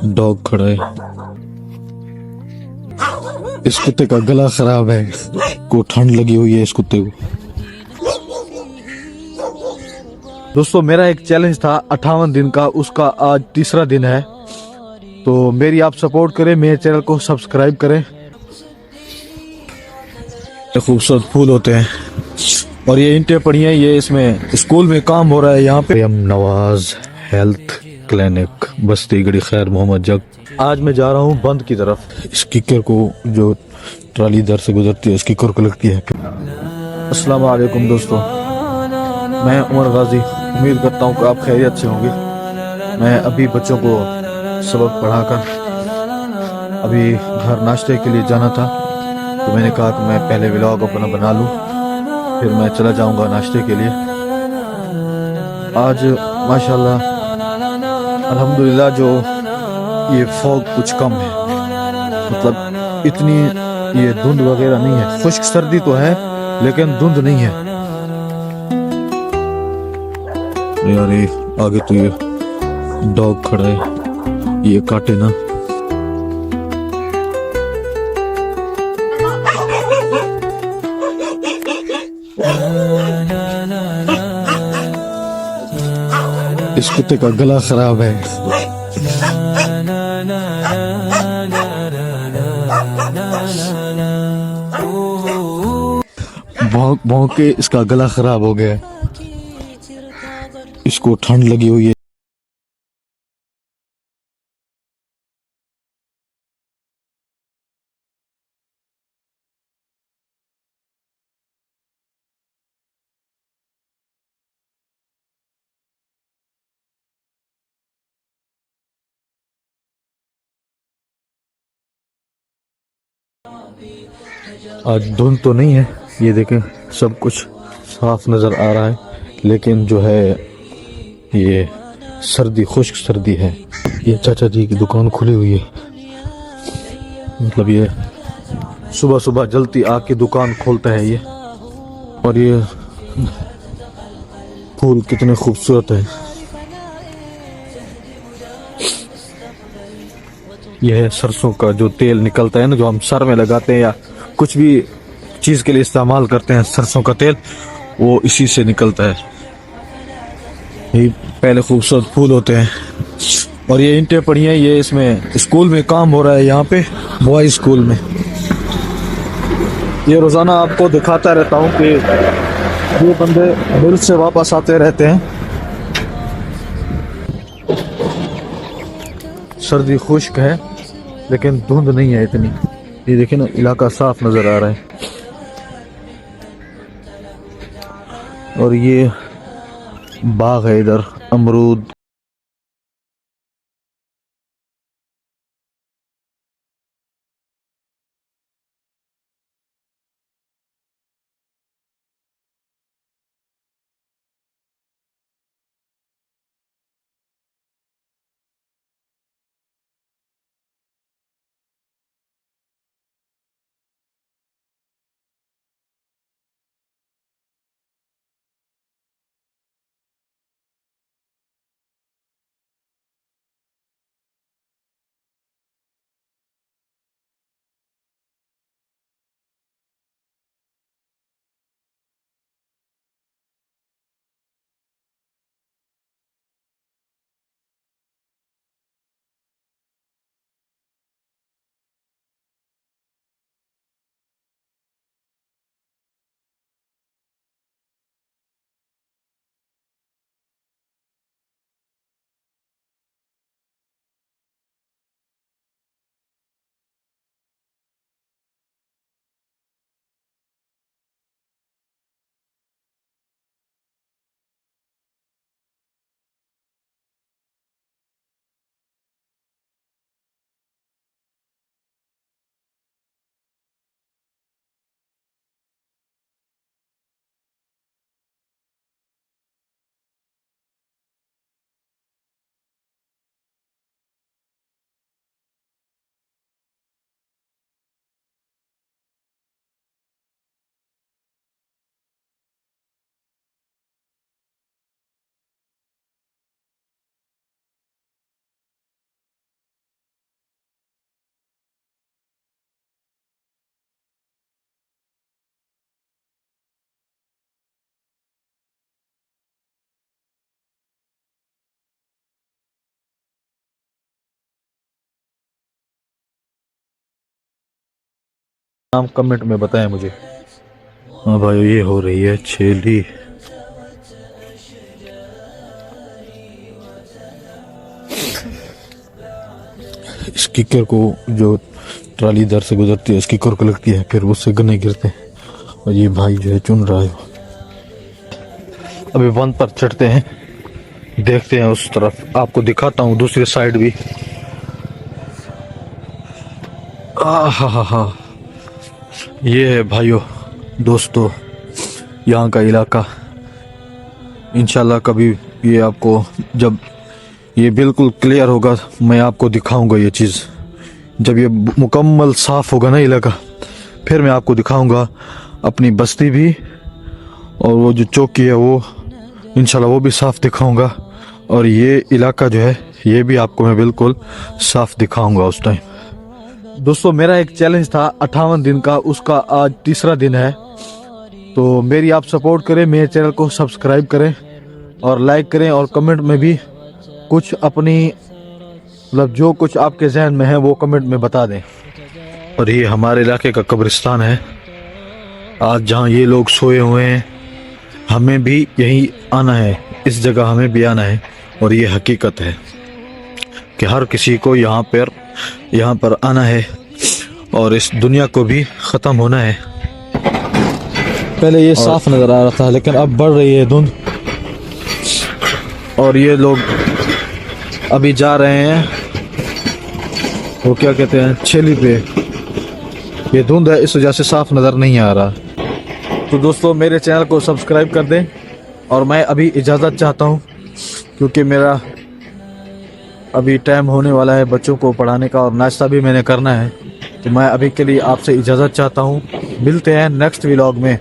Dog खड़ा है। इस कुत्ते का गला खराब है, को ठंड लगी हुई है इस कुत्ते को। दोस्तों मेरा एक चैलेंज था 58 दिन का, उसका आज तीसरा दिन है। तो मेरी आप सपोर्ट करें, मेरे चैनल को सब्सक्राइब करें। खूबसूरत फूल होते हैं और ये ईंटें पड़ी हैं, ये इसमें स्कूल में काम हो रहा है यहाँ पे। हम नवाज हेल्थ क्लिनिक, बस्ती गड़ी खैर मोहम्मद जग। आज मैं जा रहा हूँ बंद की तरफ। इस किकर को, जो ट्राली इधर से गुजरती है, इस किकर को लगती है। अस्सलाम वालेकुम दोस्तों, मैं उमर गाजी। उम्मीद करता हूँ कि आप खैरियत से होंगे। मैं अभी बच्चों को सबक पढ़ाकर अभी घर नाश्ते के लिए जाना था, तो मैंने कहा कि मैं पहले व्लॉग अपना बना लूँ, फिर मैं चला जाऊंगा नाश्ते के लिए। आज माशाल्लाह अल्हम्दुलिल्लाह जो ये फॉग कुछ कम है, मतलब इतनी ये धुंध वगैरह नहीं है। खुश्क सर्दी तो है लेकिन धुंध नहीं है। यार ये आगे तो ये डॉग खड़ा है, ये काटे ना। इस कुत्ते का गला खराब है। भौंक भौंक के इसका गला खराब हो गया है, इसको ठंड लगी हुई है। आज धुंध तो नहीं है, ये देखें सब कुछ साफ नजर आ रहा है, लेकिन जो है ये सर्दी, खुश्क सर्दी है। ये चाचा जी की दुकान खुली हुई है, मतलब ये सुबह सुबह जल्दी आके दुकान खोलता है ये। और ये फूल कितने खूबसूरत है। यह है सरसों का जो तेल निकलता है ना, जो हम सर में लगाते हैं या कुछ भी चीज के लिए इस्तेमाल करते हैं, सरसों का तेल, वो इसी से निकलता है। ये पहले खूबसूरत फूल होते हैं और ये ईंटें पड़ी हैं, ये इसमें स्कूल में काम हो रहा है यहाँ पे, बॉय स्कूल में। ये रोजाना आपको दिखाता रहता हूँ कि ये बंदे मिल से वापस आते रहते हैं। सर्दी खुश्क है लेकिन धुंध नहीं है इतनी। ये देखिए ना, इलाका साफ नजर आ रहा है। और ये बाग है इधर, अमरूद नाम कमेंट में बताएं मुझे। हाँ भाई, ये हो रही है छेली। इस किकर को जो ट्राली इधर से गुजरती है, इस किकर को लगती है, फिर उससे गन्ने गिरते हैं। और ये भाई जो है चुन रहा है। अभी वन पर चढ़ते हैं, देखते हैं उस तरफ, आपको दिखाता हूँ दूसरी साइड भी। हा, ये है भाइयों दोस्तों यहाँ का इलाका। इंशाल्लाह कभी ये आपको, जब ये बिल्कुल क्लियर होगा, मैं आपको दिखाऊंगा ये चीज़। जब ये मुकम्मल साफ होगा ना इलाका, फिर मैं आपको दिखाऊंगा अपनी बस्ती भी, और वो जो चौकी है वो इंशाल्लाह वो भी साफ दिखाऊंगा। और ये इलाका जो है ये भी आपको मैं बिल्कुल साफ दिखाऊंगा उस टाइम। दोस्तों मेरा एक चैलेंज था 58 दिन का, उसका आज तीसरा दिन है। तो मेरी आप सपोर्ट करें, मेरे चैनल को सब्सक्राइब करें और लाइक करें, और कमेंट में भी कुछ अपनी मतलब जो कुछ आपके जहन में है वो कमेंट में बता दें। और ये हमारे इलाके का कब्रिस्तान है। आज जहाँ ये लोग सोए हुए हैं, हमें भी यही आना है, इस जगह हमें भी आना है। और ये हकीकत है कि हर किसी को यहाँ पर आना है, और इस दुनिया को भी ख़त्म होना है। पहले ये साफ नज़र आ रहा था, लेकिन अब बढ़ रही है धुंध। और ये लोग अभी जा रहे हैं, वो क्या कहते हैं, छेली पे। ये धुंध है, इस वजह से साफ नज़र नहीं आ रहा। तो दोस्तों मेरे चैनल को सब्सक्राइब कर दें, और मैं अभी इजाज़त चाहता हूँ, क्योंकि मेरा अभी टाइम होने वाला है बच्चों को पढ़ाने का, और नाश्ता भी मैंने करना है। तो मैं अभी के लिए आपसे इजाज़त चाहता हूँ। मिलते हैं नेक्स्ट व्लॉग में।